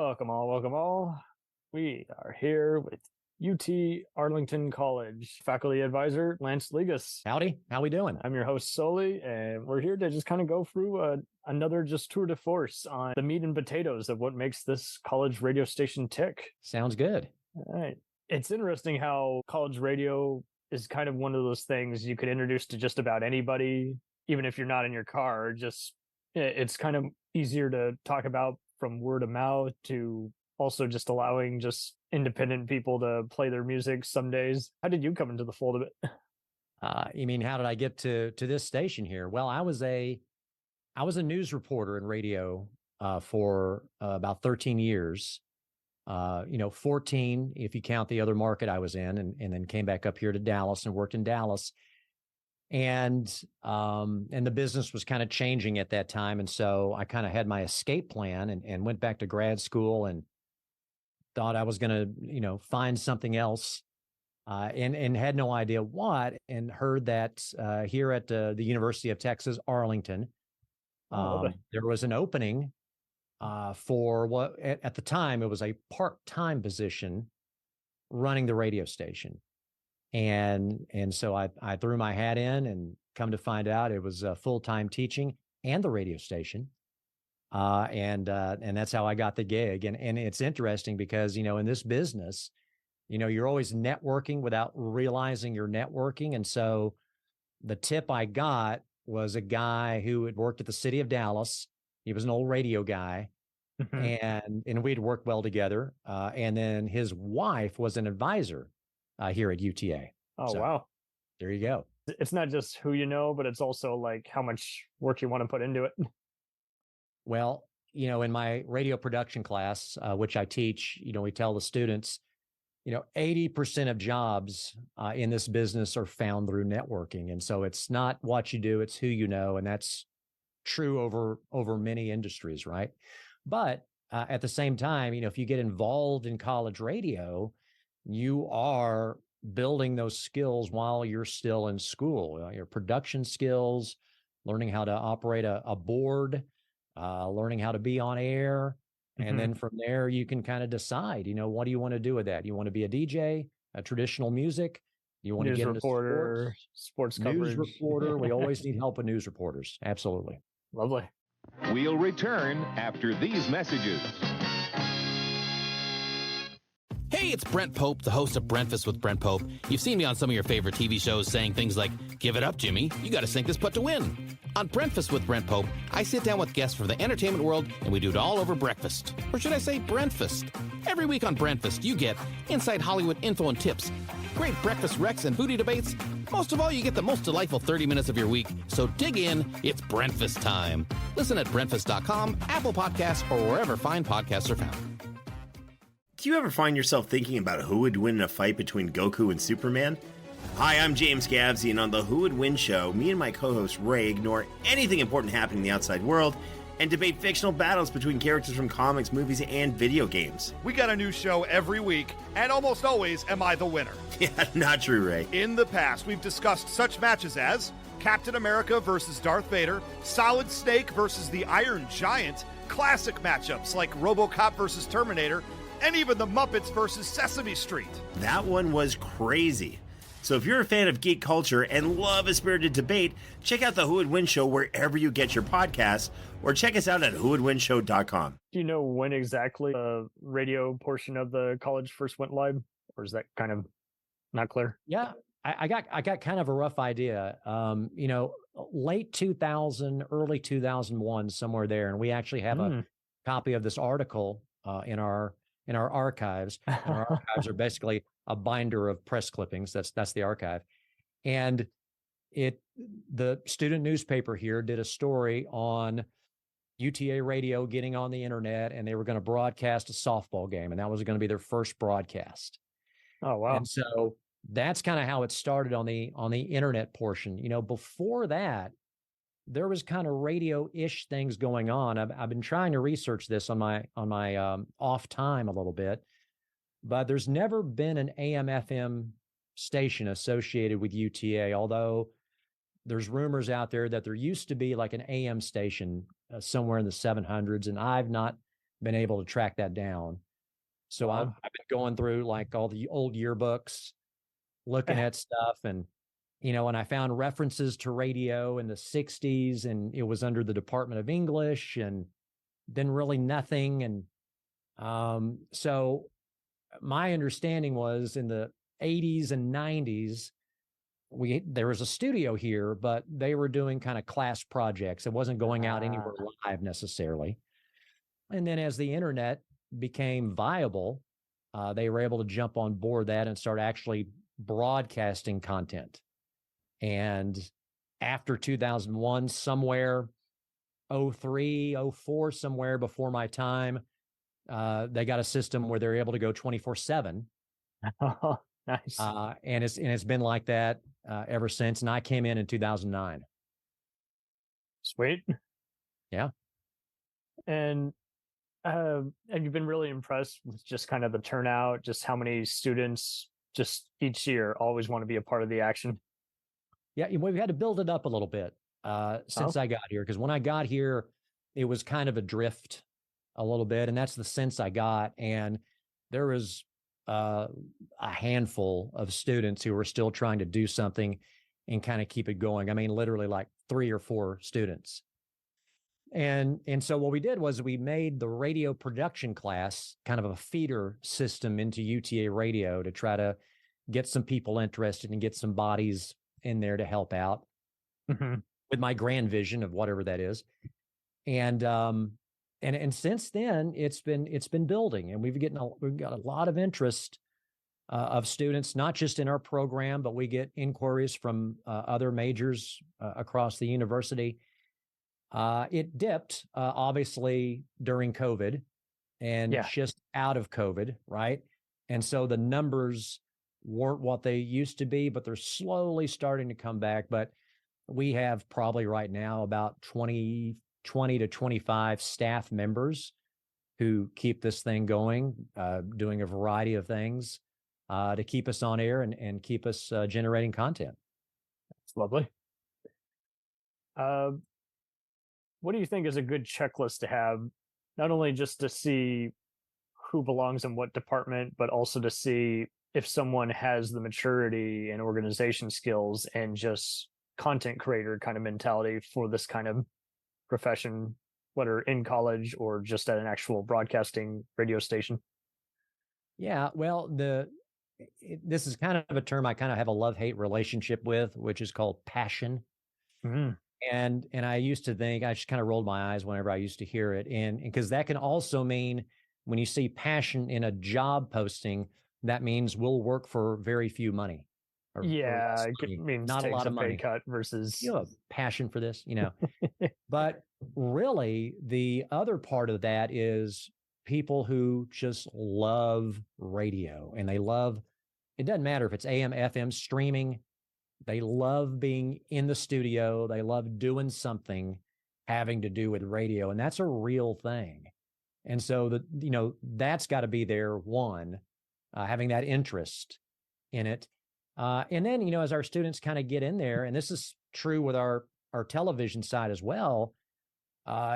Welcome all. We are here with UT Arlington College faculty advisor Lance Liguez. Howdy, how we doing? I'm your host Soli, and we're here to just kind of go through another just tour de force on the meat and potatoes of what makes this college radio station tick. Sounds good. All right. It's interesting how college radio is kind of one of those things you could introduce to just about anybody, even if you're not in your car. It's kind of easier to talk about from word of mouth to also just allowing just independent people to play their music some days. How did you come into the fold of it? You mean, how did I get to this station here? Well, I was a news reporter in radio for about 13 years. 14 if you count the other market I was in, and then came back up here to Dallas and worked in Dallas. And the business was kind of changing at that time. And so I kind of had my escape plan and went back to grad school and thought I was going to, find something else, and had no idea what, and heard that here at the University of Texas, Arlington, there was an opening for what at the time it was a part-time position running the radio station. And so I threw my hat in, and come to find out it was full-time teaching and the radio station. And that's how I got the gig. And it's interesting because, in this business, you're always networking without realizing you're networking. And so the tip I got was a guy who had worked at the city of Dallas. He was an old radio guy, and we'd worked well together. And then his wife was an advisor here at UTA. Oh, so, wow. There you go. It's not just who you know, but it's also like how much work you want to put into it. Well, in my radio production class, which I teach, we tell the students, 80% of jobs in this business are found through networking. And so it's not what you do, it's who you know. And that's true over many industries, right? But at the same time, if you get involved in college radio, you are building those skills while you're still in school, your production skills, learning how to operate a board, learning how to be on air. And then from there, you can kind of decide, what do you want to do with that? You want to be a DJ, a traditional music? You want to get into sports coverage? News reporter. We always need help with news reporters. Absolutely. Lovely. We'll return after these messages. Hey, it's Brent Pope, the host of Breakfast with Brent Pope. You've seen me on some of your favorite TV shows saying things like, "Give it up, Jimmy. You got to sink this putt to win." On Breakfast with Brent Pope, I sit down with guests from the entertainment world, and we do it all over breakfast. Or should I say Brentfast? Every week on Brentfast, you get inside Hollywood info and tips, great breakfast recs and foodie debates. Most of all, you get the most delightful 30 minutes of your week. So dig in. It's Brentfast time. Listen at Brentfast.com, Apple Podcasts, or wherever fine podcasts are found. Do you ever find yourself thinking about who would win in a fight between Goku and Superman? Hi, I'm James Gavsey, and on the Who Would Win show, me and my co-host Ray ignore anything important happening in the outside world and debate fictional battles between characters from comics, movies, and video games. We got a new show every week, and almost always am I the winner. Yeah, not true, Ray. In the past, we've discussed such matches as Captain America versus Darth Vader, Solid Snake versus the Iron Giant, classic matchups like RoboCop versus Terminator, and even the Muppets versus Sesame Street. That one was crazy. So if you're a fan of geek culture and love a spirited debate, check out the Who Would Win show wherever you get your podcasts, or check us out at whowouldwinshow.com. Do you know when exactly the radio portion of the college first went live? Or is that kind of not clear? Yeah, I got kind of a rough idea. Late 2000, early 2001, somewhere there. And we actually have a copy of this article in our archives. And our archives are basically a binder of press clippings. That's the archive. And the student newspaper here did a story on UTA radio getting on the internet, and they were going to broadcast a softball game, and that was going to be their first broadcast. Oh, wow. And so that's kind of how it started on the internet portion. Before that, there was kind of radio-ish things going on. I've been trying to research this on my off time a little bit, but there's never been an AM/FM station associated with UTA, although there's rumors out there that there used to be like an AM station somewhere in the 700s, and I've not been able to track that down. So I've been going through like all the old yearbooks, looking at stuff, and and I found references to radio in the 60s, and it was under the Department of English, and then really nothing. And so my understanding was in the 80s and 90s, there was a studio here, but they were doing kind of class projects. It wasn't going out anywhere live necessarily. And then as the internet became viable, they were able to jump on board that and start actually broadcasting content. And after 2001, somewhere 03, 04, somewhere before my time, they got a system where they're able to go 24/7. Oh, nice. And it's been like that ever since. And I came in 2009. Sweet. Yeah. And have you been really impressed with just kind of the turnout, just how many students just each year always want to be a part of the action? Yeah, we've had to build it up a little bit since I got here, because when I got here, it was kind of adrift a little bit, and that's the sense I got. And there was a handful of students who were still trying to do something and kind of keep it going. I mean, literally like 3 or 4 students. And so what we did was we made the radio production class kind of a feeder system into UTA radio to try to get some people interested and get some bodies in there to help out with my grand vision of whatever that is. And since then it's been building, and we've got a lot of interest of students, not just in our program, but we get inquiries from other majors across the university. It dipped obviously during COVID and just out of COVID, right? And so the numbers weren't what they used to be, but they're slowly starting to come back. But we have probably right now about 20 to 25 staff members who keep this thing going, doing a variety of things to keep us on air and keep us generating content. That's lovely. What do you think is a good checklist to have, not only just to see who belongs in what department, but also to see if someone has the maturity and organization skills and just content creator kind of mentality for this kind of profession, whether in college or just at an actual broadcasting radio station? Yeah, well, this is kind of a term I kind of have a love-hate relationship with, which is called passion. And I used to think, I just kind of rolled my eyes whenever I used to hear it. And because that can also mean when you see passion in a job posting, that means we'll work for very few money. It means not a lot of money. Pay cut versus you have a passion for this, But really, the other part of that is people who just love radio, and they love, it doesn't matter if it's AM, FM, streaming. They love being in the studio. They love doing something having to do with radio, and that's a real thing. And so that's got to be there. One, having that interest in it. And then, as our students kind of get in there, and this is true with our television side as well,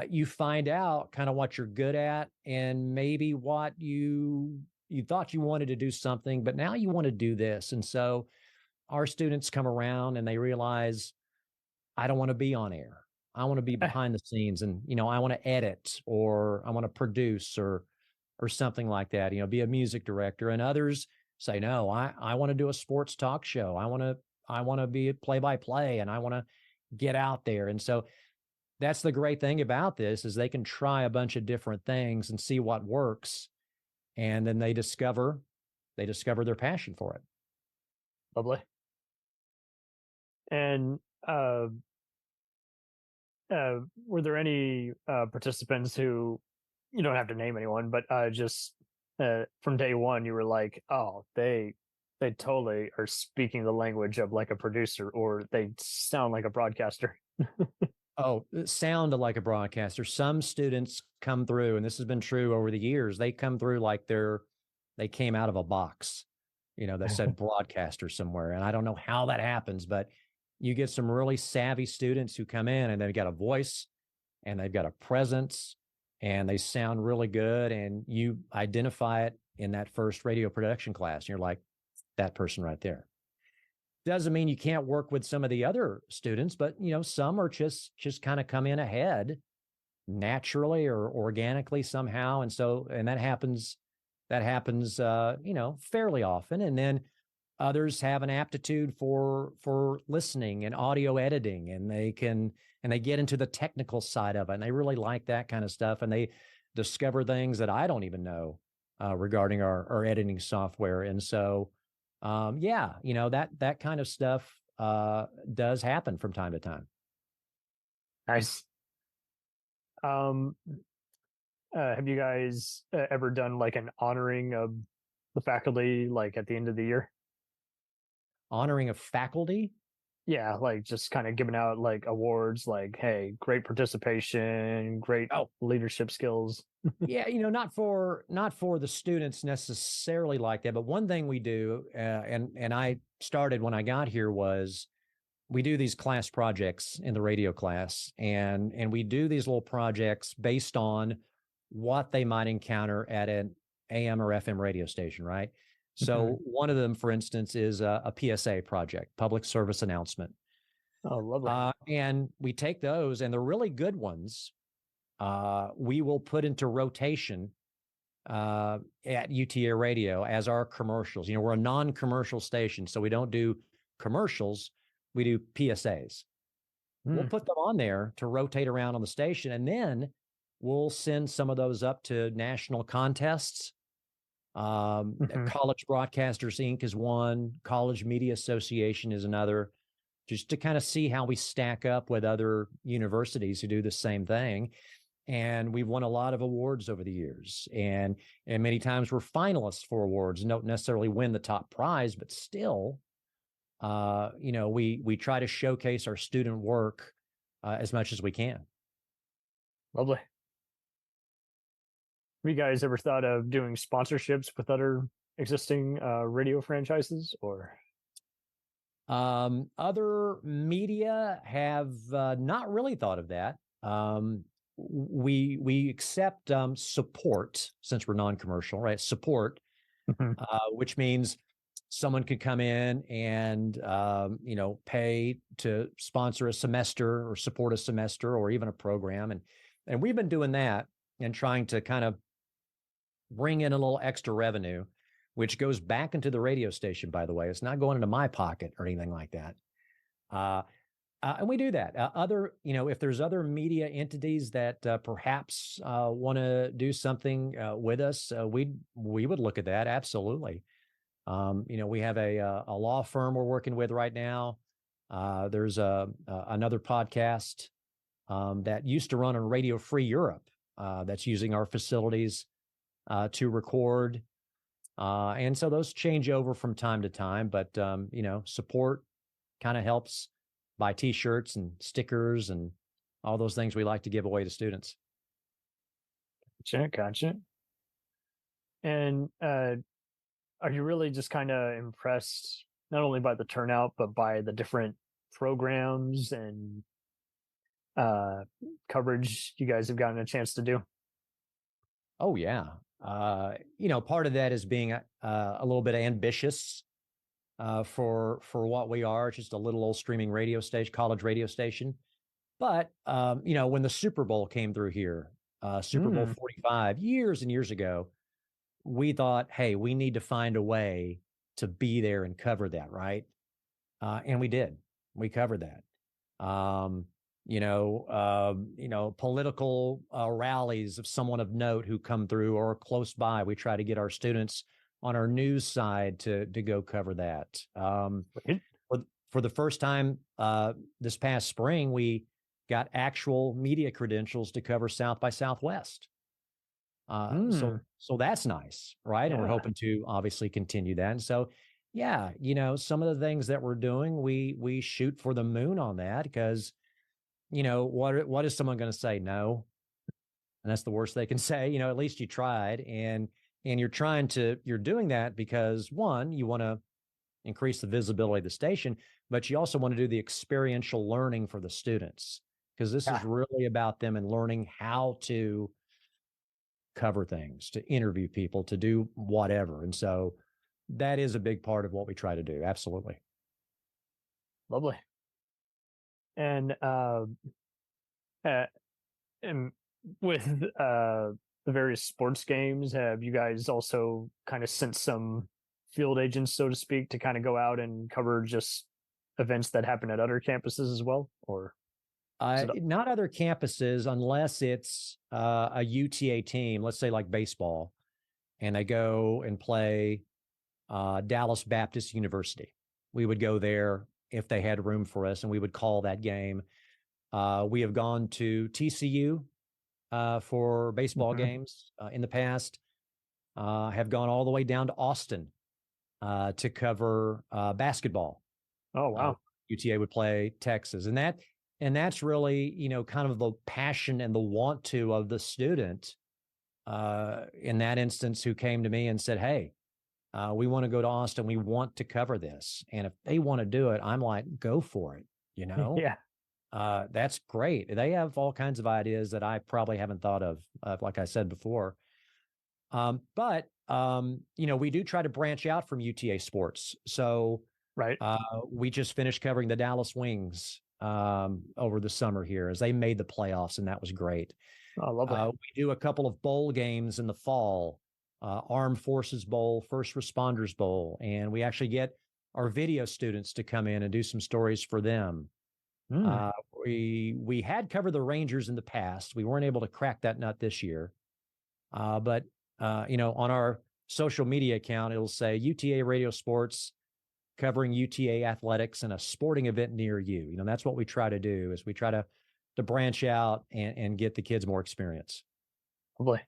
you find out kind of what you're good at, and maybe what you thought you wanted to do something, but now you want to do this. And so our students come around and they realize, I don't want to be on air. I want to be behind the scenes, and, I want to edit, or I want to produce or something like that, be a music director. And others say, no, I want to do a sports talk show. I want to be a play-by-play, and I want to get out there. And so that's the great thing about this, is they can try a bunch of different things and see what works. And then they discover their passion for it. Lovely. And were there any participants who, you don't have to name anyone, but just from day one, you were like, oh, they totally are speaking the language of like a producer, or they sound like a broadcaster? Oh, sound like a broadcaster. Some students come through, and this has been true over the years, they come through like they came out of a box, that said broadcaster somewhere. And I don't know how that happens, but you get some really savvy students who come in and they've got a voice and they've got a presence and they sound really good, and you identify it in that first radio production class, and you're like, that person right there. Doesn't mean you can't work with some of the other students, but some are just kind of come in ahead naturally or organically somehow, and that happens fairly often. And then others have an aptitude for listening and audio editing, and they get into the technical side of it, and they really like that kind of stuff, and they discover things that I don't even know regarding our editing software. And so that kind of stuff does happen from time to time. Nice. Have you guys ever done like an honoring of the faculty, like at the end of the year? Honoring of faculty? Yeah, like just kind of giving out like awards, like, hey, great participation, great leadership skills. Yeah, not for the students necessarily like that, but one thing we do, and I started when I got here, was we do these class projects in the radio class, and we do these little projects based on what they might encounter at an AM or FM radio station, right? So one of them, for instance, is a PSA project, public service announcement. Oh, lovely. And we take those, and the really good ones, we will put into rotation at UTA Radio as our commercials. We're a non-commercial station, so we don't do commercials. We do PSAs. We'll put them on there to rotate around on the station, and then we'll send some of those up to national contests. College Broadcasters Inc. is one. College Media Association is another, just to kind of see how we stack up with other universities who do the same thing. And we've won a lot of awards over the years, and many times we're finalists for awards. Don't necessarily win the top prize, but still, we try to showcase our student work as much as we can. Lovely. Have you guys ever thought of doing sponsorships with other existing radio franchises, or? Other media have not really thought of that. We accept support, since we're non-commercial, right? Support, which means someone could come in and pay to sponsor a semester or support a semester or even a program, and we've been doing that and trying to kind of bring in a little extra revenue, which goes back into the radio station, by the way. It's not going into my pocket or anything like that. And we do that. If there's other media entities that perhaps want to do something with us, we would look at that. Absolutely. We have a law firm we're working with right now. There's another podcast that used to run on Radio Free Europe that's using our facilities to record. And so those change over from time to time, but, support kind of helps buy T-shirts and stickers and all those things we like to give away to students. Gotcha. And are you really just kind of impressed not only by the turnout, but by the different programs and coverage you guys have gotten a chance to do? Oh, yeah. Part of that is being a little bit ambitious for what we are, just a little old streaming radio station, college radio station. But, when the Super Bowl came through here, Super Bowl 45, years and years ago, we thought, hey, we need to find a way to be there and cover that, right? And we did. We covered that. Political rallies of someone of note who come through or close by. We try to get our students on our news side to go cover that. For the first time this past spring, we got actual media credentials to cover South by Southwest. So that's nice, right? Yeah. And we're hoping to obviously continue that. And so, yeah, some of the things that we're doing, we shoot for the moon on that, because what is someone going to say? No. And that's the worst they can say. At least you tried, and you're doing that because, one, you want to increase the visibility of the station, but you also want to do the experiential learning for the students, because this is really about them and learning how to cover things, to interview people, to do whatever. And so that is a big part of what we try to do. Absolutely. Lovely. And and with the various sports games, have you guys also kind of sent some field agents, so to speak, to kind of go out and cover just events that happen at other campuses as well? Or not other campuses, unless it's a UTA team, let's say like baseball, and they go and play Dallas Baptist University. We would go there if they had room for us, and we would call that game. We have gone to TCU for baseball games in the past. Have gone all the way down to Austin to cover basketball. Oh, wow. UTA would play Texas, and that's really, you know, kind of the passion and the want to of the student in that instance, who came to me and said, hey, we want to go to Austin. We want to cover this. And if they want to do it, I'm like, go for it. You know? Yeah. That's great. They have all kinds of ideas that I probably haven't thought of, like I said before. But you know, we do try to branch out from UTA sports. So right. We just finished covering the Dallas Wings over the summer here as they made the playoffs, and that was great. Oh, lovely. We do a couple of bowl games in the fall, Armed Forces Bowl, First Responders Bowl, and we actually get our video students to come in and do some stories for them. We had covered the Rangers in the past. We weren't able to crack that nut this year. But you know, on our social media account, it'll say UTA Radio Sports covering UTA athletics and a sporting event near you. You know, that's what we try to do, is we try to branch out and get the kids more experience. Lovely.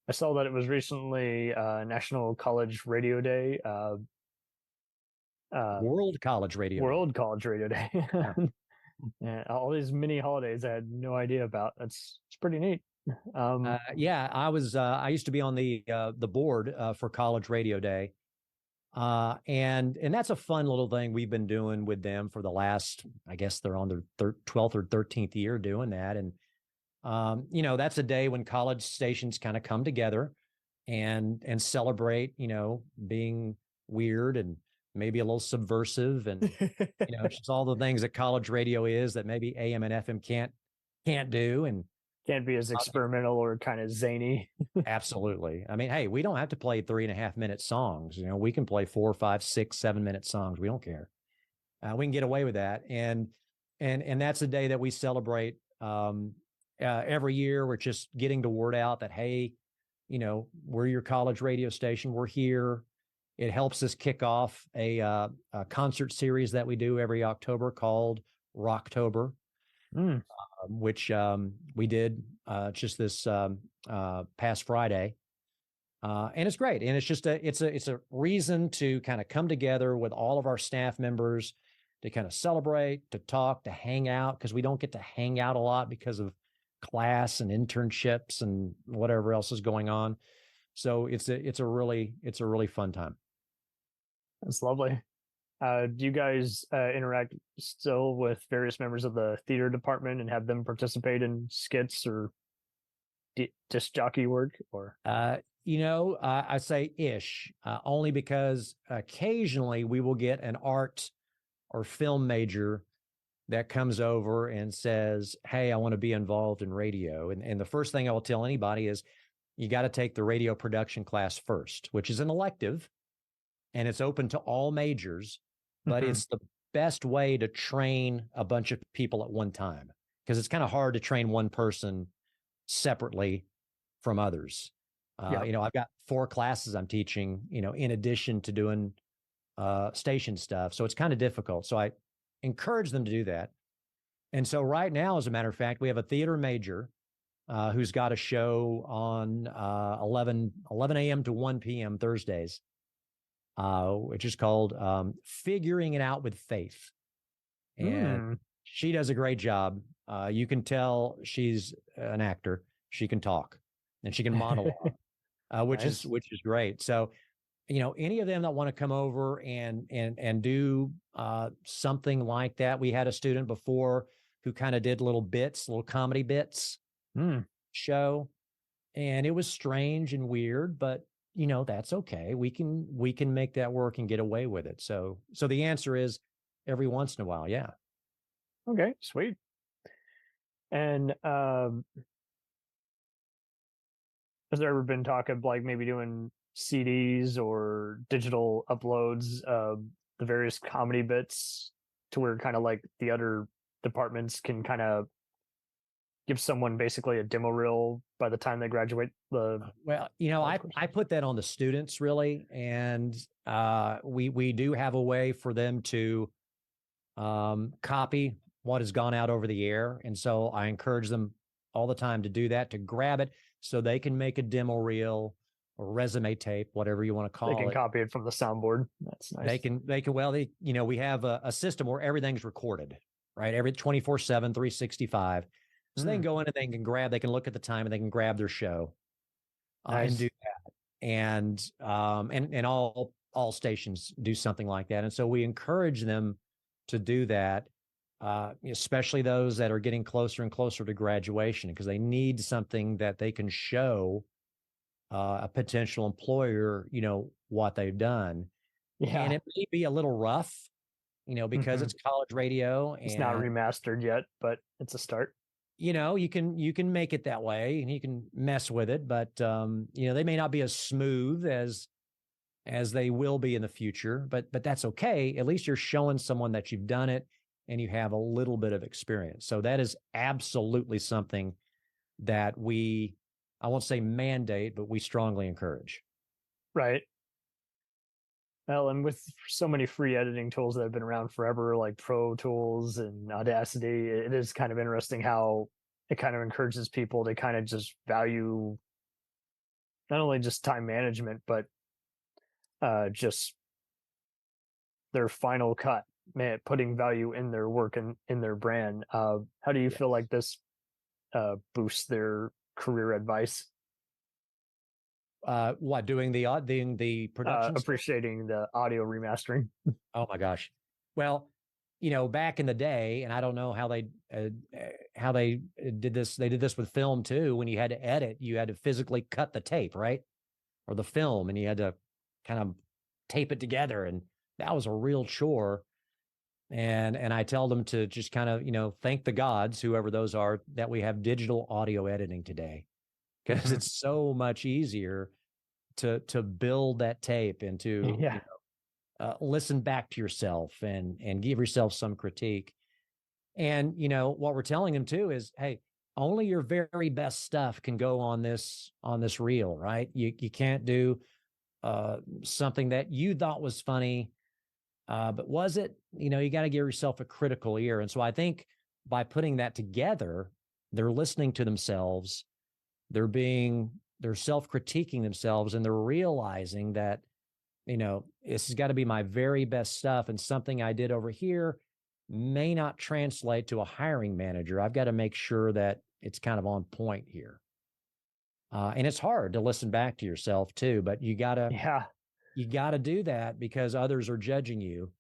I saw that it was recently National College Radio Day. World College Radio Day. Yeah. Yeah, all these mini holidays I had no idea about. It's pretty neat. Yeah, I used to be on the board for College Radio Day. And that's a fun little thing we've been doing with them for the last, I guess they're on their 12th or 13th year doing that. And, you know, that's a day when college stations kind of come together and celebrate, you know, being weird and maybe a little subversive and, you know, just all the things that college radio is that maybe AM and FM can't do. And can't be as experimental or kind of zany. Absolutely. I mean, hey, we don't have to play 3.5-minute songs. You know, we can play 4, 5, 6, 7-minute songs. We don't care. We can get away with that. And that's a day that we celebrate every year. We're just getting the word out that, hey, you know, we're your college radio station. We're here. It helps us kick off a concert series that we do every October called Rocktober. Which we did just this past Friday, and it's great. And it's just it's a reason to kind of come together with all of our staff members to kind of celebrate, to talk, to hang out, because we don't get to hang out a lot because of class and internships and whatever else is going on. So it's a really fun time. That's lovely. Do you guys interact still with various members of the theater department and have them participate in skits or disc jockey work? Or you know, I say ish, only because occasionally we will get an art or film major that comes over and says, hey, I want to be involved in radio. And the first thing I will tell anybody is you got to take the radio production class first, which is an elective, and it's open to all majors. But it's the best way to train a bunch of people at one time, because it's kind of hard to train one person separately from others. You know, I've got 4 classes I'm teaching, you know, in addition to doing station stuff. So it's kind of difficult. So I encourage them to do that. And so right now, as a matter of fact, we have a theater major who's got a show on 11 a.m. to 1 p.m. Thursdays. Which is called Figuring It Out with Faith. And she does a great job. You can tell she's an actor. She can talk and she can monologue, which is great. So, you know, any of them that want to come over and do something like that. We had a student before who kind of did little comedy bits show. And it was strange and weird, but that's okay. We can make that work and get away with it. So the answer is every once in a while. Yeah. Okay, sweet. And has there ever been talk of like maybe doing CDs or digital uploads of the various comedy bits to where kind of like the other departments can kind of give someone basically a demo reel by the time they graduate the Well, I put that on the students really, and we do have a way for them to copy what has gone out over the air, and so I encourage them all the time to do that, to grab it so they can make a demo reel or resume tape, whatever you want to call it. They can copy it from the soundboard. That's nice. We have a system where everything's recorded, right? Every 24/7, 365. So they can go in and they can look at the time and they can grab their show and do that. And all stations do something like that. And so we encourage them to do that, especially those that are getting closer and closer to graduation, because they need something that they can show a potential employer, what they've done. Yeah. And it may be a little rough, because it's college radio. It's not remastered yet, but it's a start. You can make it that way and you can mess with it, but they may not be as smooth as they will be in the future, but that's okay. At least you're showing someone that you've done it and you have a little bit of experience. So that is absolutely something that I won't say mandate, but we strongly encourage. Right. Well, and with so many free editing tools that have been around forever, like Pro Tools and Audacity, it is kind of interesting how it kind of encourages people to kind of just value not only just time management, but just their final cut, putting value in their work and in their brand. How do you feel like this boosts their career advice? Doing the production, appreciating the audio remastering. Oh my gosh. Well, back in the day, and I don't know how they did this. They did this with film too. When you had to edit, you had to physically cut the tape, right? Or the film, and you had to kind of tape it together. And that was a real chore. And I tell them to just kind of, thank the gods, whoever those are, that we have digital audio editing today, because it's so much easier to build that tape and to listen back to yourself and give yourself some critique. And what we're telling them too is, hey, only your very best stuff can go on this reel, right? You can't do something that you thought was funny, but was it? You got to give yourself a critical ear. And so I think by putting that together, they're listening to themselves. They're self-critiquing themselves, and they're realizing that, this has got to be my very best stuff, and something I did over here may not translate to a hiring manager. I've got to make sure that it's kind of on point here. And it's hard to listen back to yourself too, but you gotta do that because others are judging you,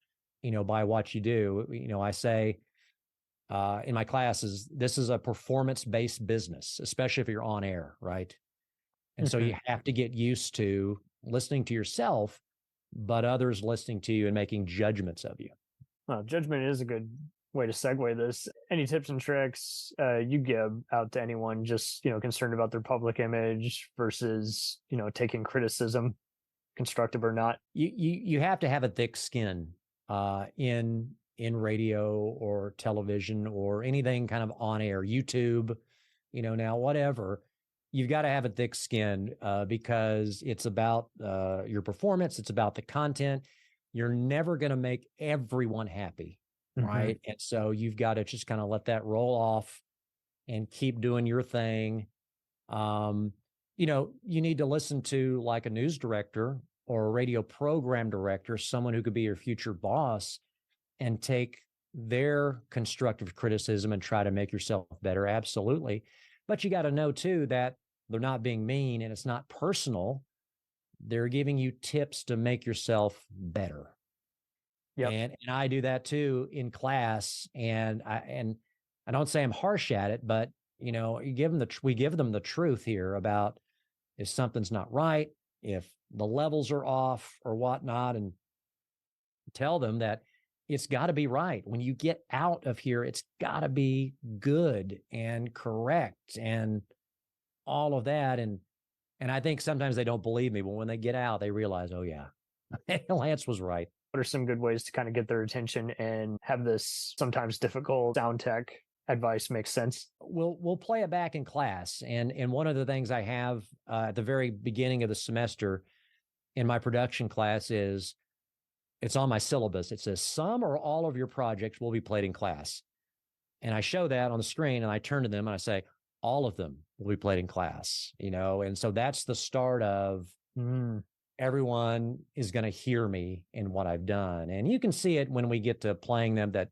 by what you do. I say, in my classes, this is a performance-based business, especially if you're on air, right? And so you have to get used to listening to yourself, but others listening to you and making judgments of you. Judgment is a good way to segue this. Any tips and tricks you give out to anyone just, concerned about their public image versus, taking criticism, constructive or not? You have to have a thick skin in radio or television or anything kind of on air, YouTube, now whatever. You've got to have a thick skin because it's about your performance. It's about the content. You're never going to make everyone happy, right? And so you've got to just kind of let that roll off and keep doing your thing. You need to listen to like a news director or a radio program director, someone who could be your future boss, and take their constructive criticism and try to make yourself better. Absolutely. But you got to know too that they're not being mean and it's not personal. They're giving you tips to make yourself better. Yeah. And I do that too in class. And I don't say I'm harsh at it, but we give them the truth here about if something's not right, if the levels are off or whatnot, and tell them that it's got to be right. When you get out of here, it's got to be good and correct and all of that. And I think sometimes they don't believe me, but when they get out, they realize, oh yeah, Lance was right. What are some good ways to kind of get their attention and have this sometimes difficult sound tech advice make sense? We'll play it back in class. And one of the things I have at the very beginning of the semester in my production class is, it's on my syllabus. It says some or all of your projects will be played in class. And I show that on the screen and I turn to them and I say, all of them will be played in class, and so that's the start of everyone is going to hear me in what I've done. And you can see it when we get to playing them that,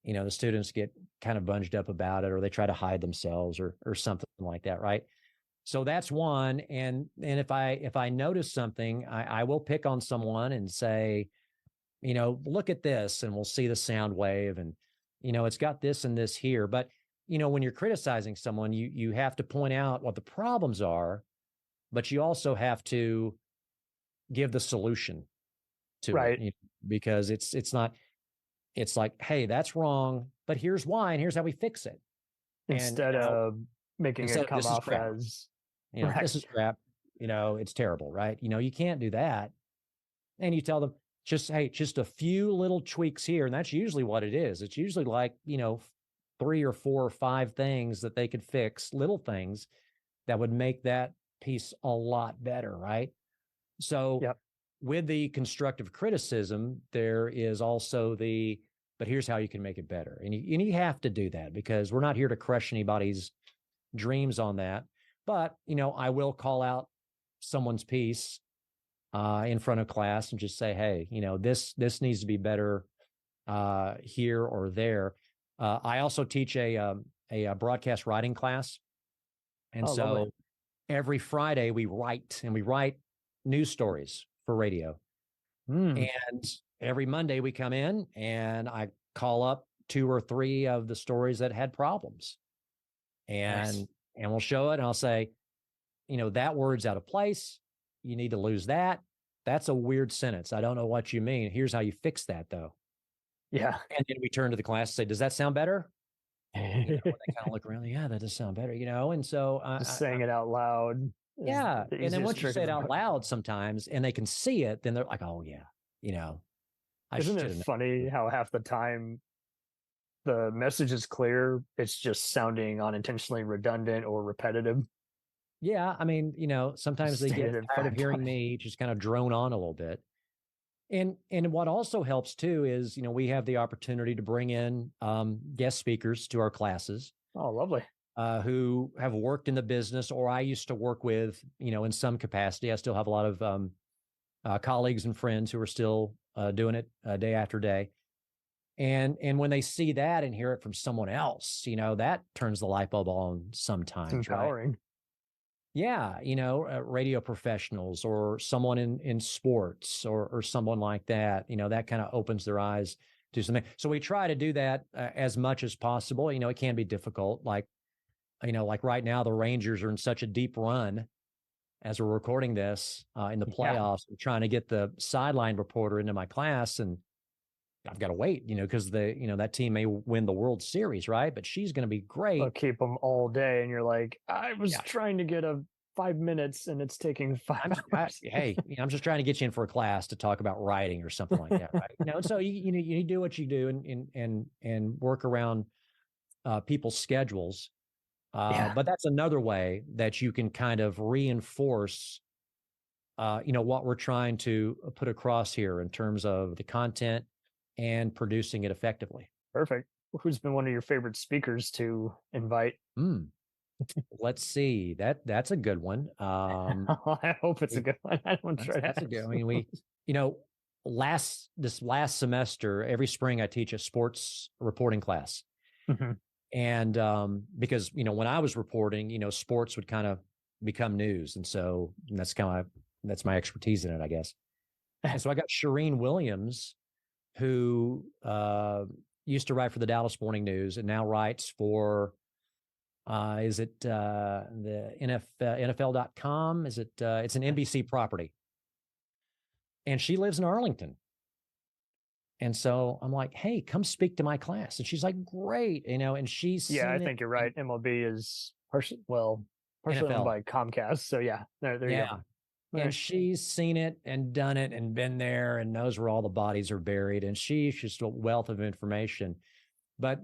the students get kind of bunged up about it, or they try to hide themselves or something like that. Right. So that's one. And if I notice something, I will pick on someone and say, look at this, and we'll see the sound wave, and, it's got this and this here. But, when you're criticizing someone, you have to point out what the problems are, but you also have to give the solution to it, because it's not, it's like, hey, that's wrong, but here's why, and here's how we fix it. Instead of making it come off as, this is crap, it's terrible, right? You can't do that. And you tell them, just a few little tweaks here. And that's usually what it is. It's usually like, 3 or 4 or 5 things that they could fix, little things that would make that piece a lot better. Right. So with the constructive criticism, there is also but here's how you can make it better. And you have to do that, because we're not here to crush anybody's dreams on that. But, I will call out someone's piece in front of class and just say, hey, this needs to be better here or there. I also teach a broadcast writing class. And so lovely. Every Friday we write news stories for radio. And every Monday we come in and I call up 2 or 3 of the stories that had problems. And we'll show it, and I'll say, that word's out of place. You need to lose that. That's a weird sentence. I don't know what you mean. Here's how you fix that, though. Yeah. And then we turn to the class and say, does that sound better? They kind of look around. Yeah, that does sound better, And so just saying it out loud. Yeah. And then once you say it out loud sometimes and they can see it, then they're like, oh, yeah, Isn't it funny how half the time the message is clear, it's just sounding unintentionally redundant or repetitive? Yeah, I mean, sometimes they get tired of hearing me just kind of drone on a little bit. And what also helps too is, we have the opportunity to bring in guest speakers to our classes. Oh, lovely. Who have worked in the business, or I used to work with, in some capacity. I still have a lot of colleagues and friends who are still doing it day after day. And when they see that and hear it from someone else, that turns the light bulb on sometimes. It's empowering. Right? Yeah, radio professionals or someone in sports or someone like that, that kind of opens their eyes to something. So we try to do that as much as possible. It can be difficult. Like right now, the Rangers are in such a deep run as we're recording this in the playoffs. I'm trying to get the sideline reporter into my class, and I've got to wait, because that team may win the World Series, right? But she's going to be great. They'll keep them all day, and you're like, I was trying to get 5 minutes, and it's taking 5 hours. Hey, I'm just trying to get you in for a class to talk about writing or something like that, right? So you do what you do and work around people's schedules. But that's another way that you can kind of reinforce, what we're trying to put across here in terms of the content and producing it effectively. Perfect. Who's been one of your favorite speakers to invite? Let's see. That's a good one. I hope it's a good one. I don't try. That's a good. I mean, we, this last semester, every spring I teach a sports reporting class, and because when I was reporting, sports would kind of become news, and so that's my expertise in it, I guess. And so I got Shireen Williams, who used to write for the Dallas Morning News and now writes for Is it the NFL.com? Is it? It's an NBC property. And she lives in Arlington. And so I'm like, hey, come speak to my class. And she's like, great. And she's I think you're right. MLB is partially owned by Comcast. So yeah, there you go. And she's seen it and done it and been there and knows where all the bodies are buried. And she's just a wealth of information. But,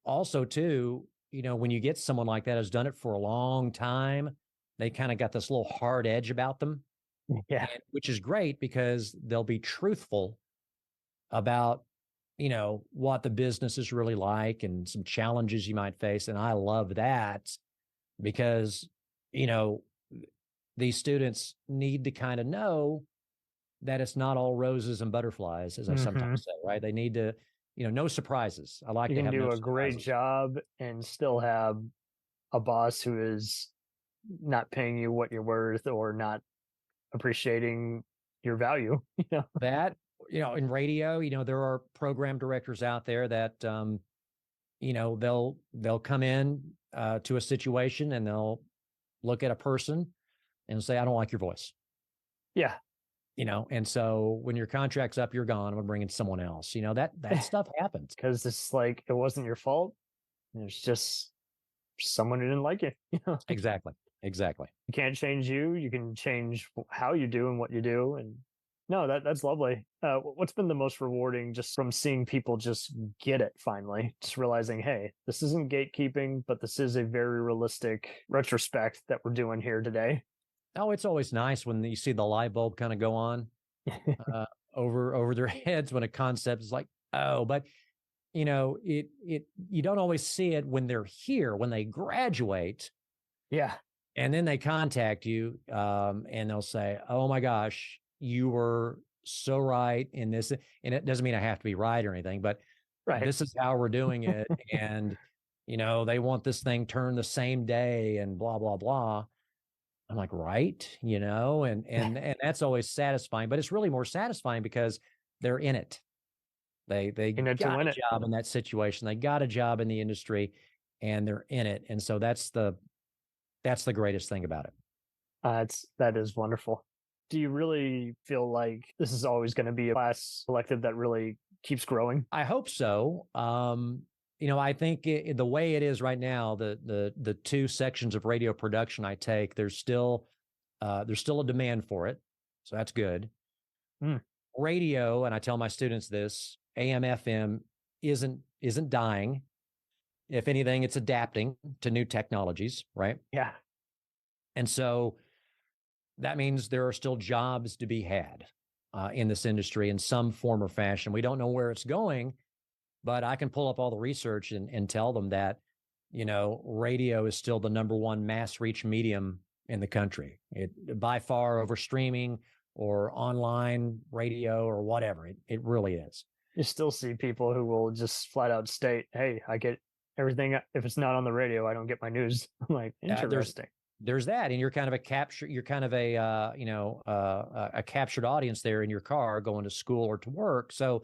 also too, when you get someone like that who's done it for a long time, they kind of got this little hard edge about them. Yeah. Which is great because they'll be truthful about, what the business is really like and some challenges you might face. And I love that because, these students need to kind of know that it's not all roses and butterflies, as I sometimes say, right? They need to, no surprises. I like you to can have do no a great job and still have a boss who is not paying you what you're worth or not appreciating your value. That, in radio, there are program directors out there that, they'll come in to a situation and they'll look at a person and say, I don't like your voice. Yeah. And so when your contract's up, you're gone. I'm bringing someone else. That stuff happens. Because it's like, it wasn't your fault. It's just someone who didn't like it. Exactly. You can't change you. You can change how you do and what you do. And no, that's lovely. What's been the most rewarding just from seeing people just get it finally, just realizing, hey, this isn't gatekeeping, but this is a very realistic retrospect that we're doing here today. Oh, it's always nice when you see the light bulb kind of go on over their heads when a concept is like, oh, but you don't always see it when they're here, when they graduate. Yeah. And then they contact you and they'll say, oh my gosh, you were so right in this. And it doesn't mean I have to be right or anything, but this is how we're doing it. And, they want this thing turned the same day and blah, blah, blah. I'm like, right, and that's always satisfying, but it's really more satisfying because they're in it. They got a job in that situation. They got a job in the industry and they're in it. And so that's the greatest thing about it. That is wonderful. Do you really feel like this is always going to be a class collective that really keeps growing? I hope so. I think the way it is right now, the two sections of radio production I take, there's still a demand for it. So that's good. Radio, and I tell my students this, AM, FM isn't dying. If anything, it's adapting to new technologies, right? Yeah. And so that means there are still jobs to be had in this industry in some form or fashion. We don't know where it's going, but I can pull up all the research and tell them that, radio is still the number one mass reach medium in the country. It by far over streaming or online radio or whatever. It really is. You still see people who will just flat out state, hey, I get everything. If it's not on the radio, I don't get my news. I'm like, interesting. There's that. And you're kind of a captured audience there in your car going to school or to work. So,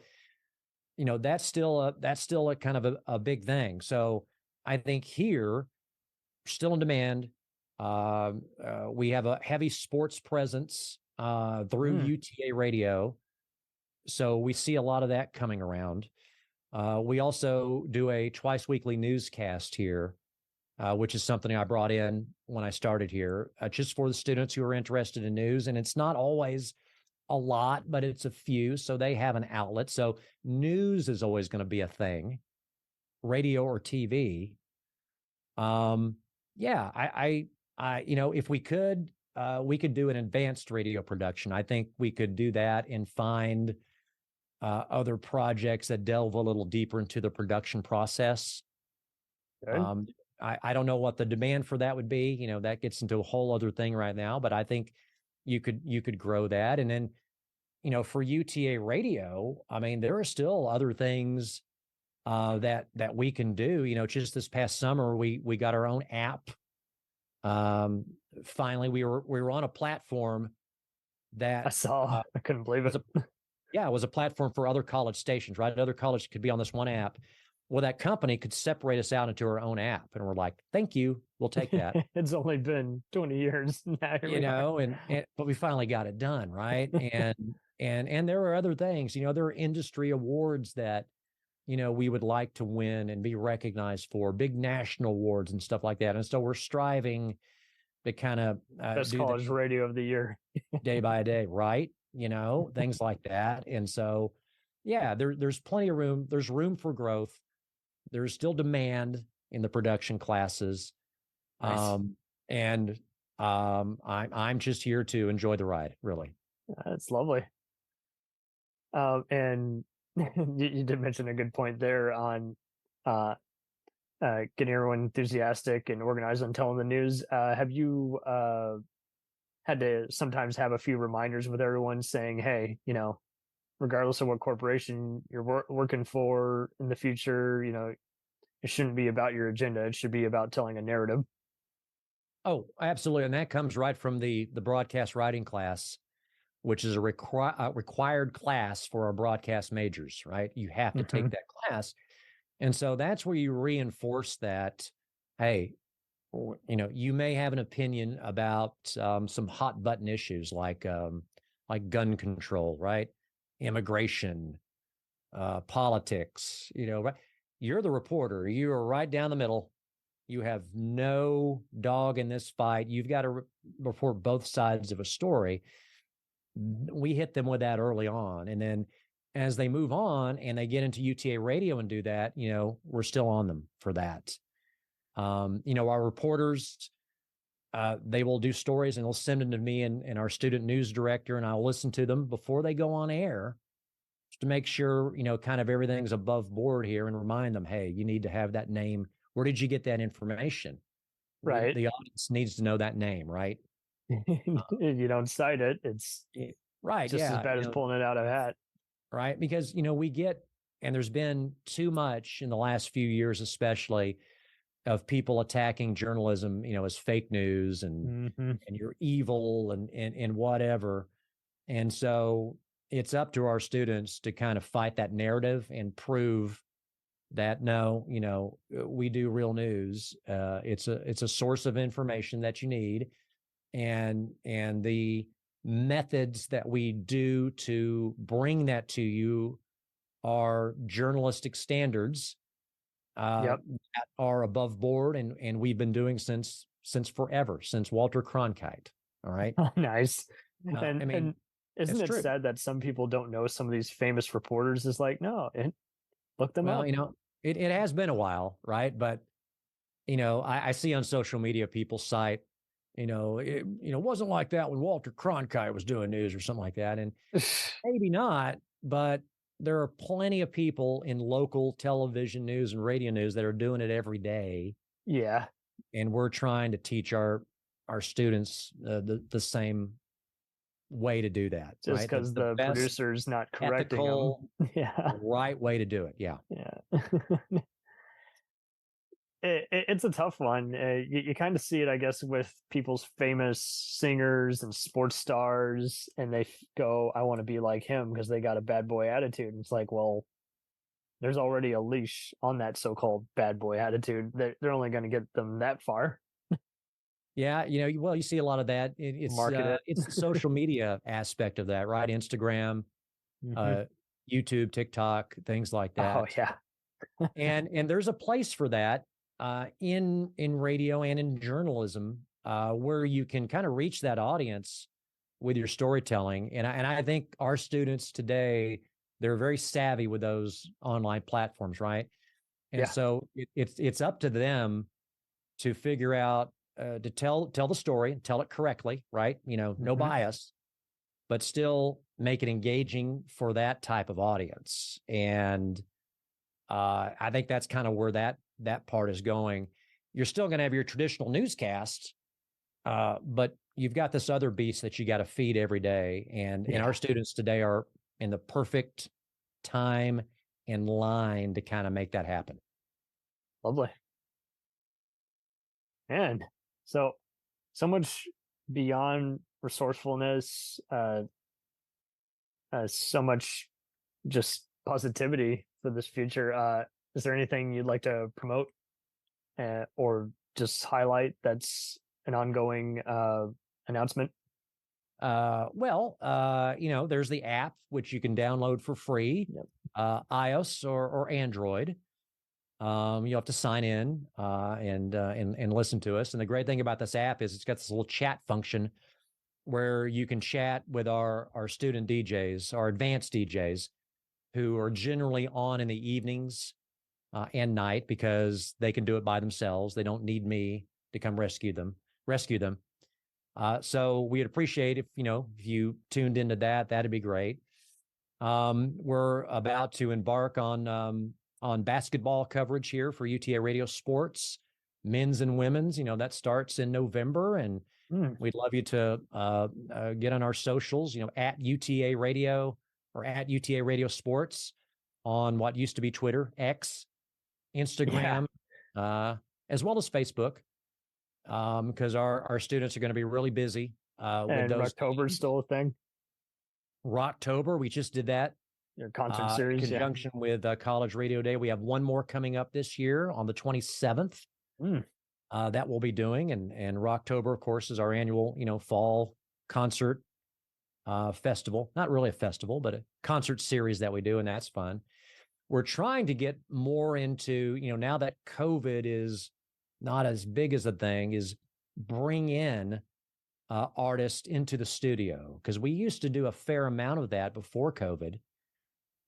that's still a kind of a big thing. So I think here, still in demand. We have a heavy sports presence through UTA radio. So we see a lot of that coming around. We also do a twice weekly newscast here, which is something I brought in when I started here, just for the students who are interested in news. And it's not always a lot, but it's a few. So they have an outlet. So news is always going to be a thing, radio or TV. If we could do an advanced radio production. I think we could do that and find other projects that delve a little deeper into the production process. I don't know what the demand for that would be. That gets into a whole other thing right now, but I think you could grow that. And then, for UTA radio, I mean, there are still other things that we can do. Just this past summer, we got our own app. Finally, we were on a platform that I saw. I couldn't believe it. It was a platform for other college stations, right? Other colleges could be on this one app. Well, that company could separate us out into our own app. And we're like, thank you. We'll take that. It's only been 20 years now. But we finally got it done. Right. And there are other things, there are industry awards that, we would like to win and be recognized for, big national awards and stuff like that. And so we're striving to kind of best college radio of the year day by day. Right. Things like that. And so, yeah, there's plenty of room. There's room for growth. There's still demand in the production classes. Nice. I'm just here to enjoy the ride, really. That's lovely. And you did mention a good point there on getting everyone enthusiastic and organized on telling the news. Have you had to sometimes have a few reminders with everyone saying, hey, regardless of what corporation you're working for in the future, it shouldn't be about your agenda. It should be about telling a narrative. Oh, absolutely. And that comes right from the broadcast writing class, which is a required class for our broadcast majors, right? You have to take that class. And so that's where you reinforce that, hey, you may have an opinion about some hot button issues like gun control, right? Immigration, politics, right? You're the reporter. You are right down the middle. You have no dog in this fight. You've got to report both sides of a story. We hit them with that early on. And then as they move on and they get into UTA radio and do that, we're still on them for that. Our reporters, they will do stories and they'll send them to me and our student news director, and I'll listen to them before they go on air to make sure, kind of everything's above board here, and remind them, hey, you need to have that name. Where did you get that information? Right. The audience needs to know that name, right? If you don't cite it, it's right. just as bad as pulling it out of a hat. Right. Because, we get, and there's been too much in the last few years, especially, of people attacking journalism, as fake news and you're evil and whatever. And so it's up to our students to kind of fight that narrative and prove that no, we do real news. It's a source of information that you need, and the methods that we do to bring that to you are journalistic standards that are above board, and we've been doing since forever, since Walter Cronkite. All right. Nice. And isn't it sad that some people don't know some of these famous reporters? Is like, no, look them up. It has been a while, right? But I see on social media people cite, it wasn't like that when Walter Cronkite was doing news or something like that, and maybe not, but there are plenty of people in local television news and radio news that are doing it every day. Yeah, and we're trying to teach our students the same way to do that. Just because the producer's not correcting ethical, them. Yeah, right way to do it. Yeah. It's a tough one. You kind of see it, I guess, with people's famous singers and sports stars, and they go, I want to be like him because they got a bad boy attitude. And it's like, well, there's already a leash on that so-called bad boy attitude. They're only going to get them that far. Yeah, you see a lot of that. It's the social media aspect of that, right? Instagram, YouTube, TikTok, things like that. Oh yeah. and there's a place for that in radio and in journalism where you can kind of reach that audience with your storytelling. And I think our students today, they're very savvy with those online platforms, right? And so it's up to them to figure out to tell the story and tell it correctly, right? No bias, but still make it engaging for that type of audience. And I think that's kind of where that part is going. You're still going to have your traditional newscast, but you've got this other beast that you got to feed every day. And our students today are in the perfect time and line to kind of make that happen. Lovely. And so much beyond resourcefulness, so much just positivity for this future. Is there anything you'd like to promote or just highlight that's an ongoing announcement? There's the app, which you can download for free, iOS or Android. You have to sign in and listen to us. And the great thing about this app is it's got this little chat function where you can chat with our student DJs, our advanced DJs, who are generally on in the evenings and night because they can do it by themselves. They don't need me to come rescue them. So we'd appreciate if you tuned into that. That'd be great. We're about to embark on basketball coverage here for UTA Radio Sports, men's and women's. That starts in November, and we'd love you to get on our socials. At UTA Radio or at UTA Radio Sports on what used to be Twitter, X, Instagram, as well as Facebook. Because our students are going to be really busy. And Rocktober's still a thing. Rocktober, we just did that. Your concert series, in conjunction with College Radio Day. We have one more coming up this year on the 27th. That we'll be doing, and Rocktober, of course, is our annual fall concert festival. Not really a festival, but a concert series that we do, and that's fun. We're trying to get more into now that COVID is not as big as a thing, is bring in artists into the studio, because we used to do a fair amount of that before COVID.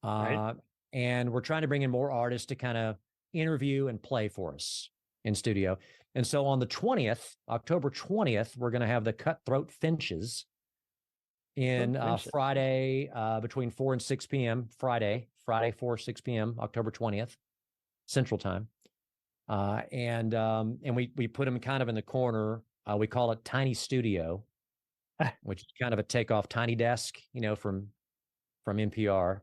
Right. And we're trying to bring in more artists to kind of interview and play for us in studio. And so on the 20th, October 20th, we're going to have the Cutthroat Finches in Friday between 4 and 6 p.m. Friday 4, 6 p.m., October 20th, Central Time. And we put them kind of in the corner. We call it Tiny Studio, which is kind of a takeoff Tiny Desk, from NPR.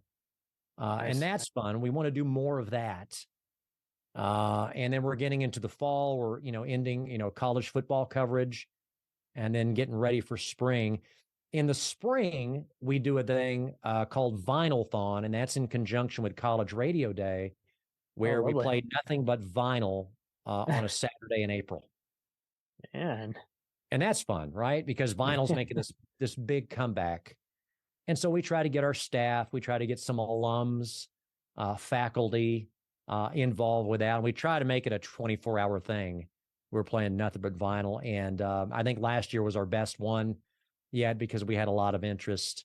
Nice. And that's fun. We want to do more of that. And then we're getting into the fall. We're, ending, college football coverage and then getting ready for spring. In the spring, we do a thing called Vinylthon, and that's in conjunction with College Radio Day, where we played nothing but vinyl on a Saturday in April. Man. And that's fun, right? Because vinyl's making this big comeback. And so we try to get our staff, we try to get some alums, faculty involved with that. And we try to make it a 24-hour thing. We're playing nothing but vinyl. And I think last year was our best one yet because we had a lot of interest.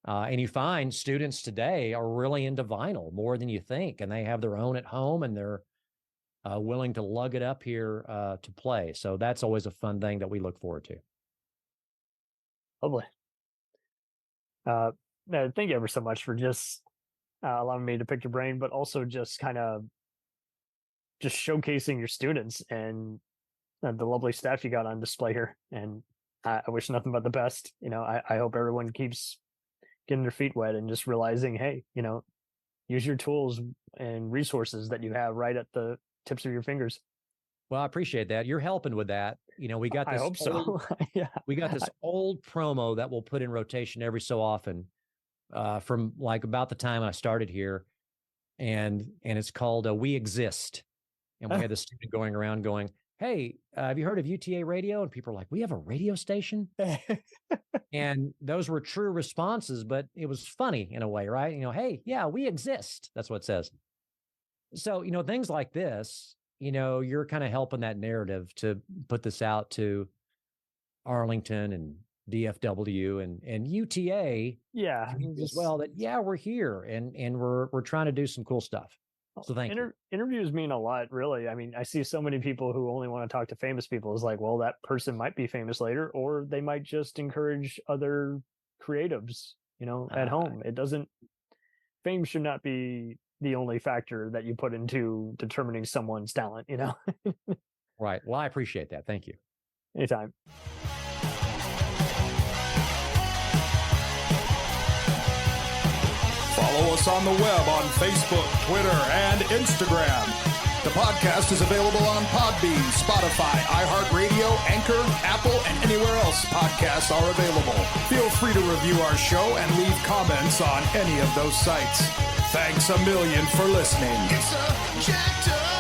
And you find students today are really into vinyl more than you think, and they have their own at home, and they're willing to lug it up here to play. So that's always a fun thing that we look forward to. Lovely. Thank you ever so much for just allowing me to pick your brain, but also just kind of just showcasing your students and the lovely staff you got on display here. And I wish nothing but the best. I hope everyone keeps getting their feet wet and just realizing, hey, use your tools and resources that you have right at the tips of your fingers. Well, I appreciate that. You're helping with that. We got this. I hope so. Yeah. We got this old promo that we'll put in rotation every so often from like about the time I started here. And it's called We Exist. And we had the student going around going, hey, have you heard of UTA Radio? And people are like, we have a radio station? And those were true responses, but it was funny in a way, right? Hey, yeah, we exist. That's what it says. So, things like this, you're kind of helping that narrative to put this out to Arlington and DFW and UTA. Yeah. As well, that, yeah, we're here and we're trying to do some cool stuff. So thank you. Interviews mean a lot, really. I mean, I see so many people who only want to talk to famous people. It's like, well, that person might be famous later, or they might just encourage other creatives, at home. Fame should not be the only factor that you put into determining someone's talent, Right. Well, I appreciate that. Thank you. Anytime. Follow us on the web on Facebook, Twitter, and Instagram The podcast is available on Podbean, Spotify, iHeartRadio, Anchor, Apple, and anywhere else podcasts are available. Feel free to review our show and leave comments on any of those sites. Thanks a million for listening. It's a jacked up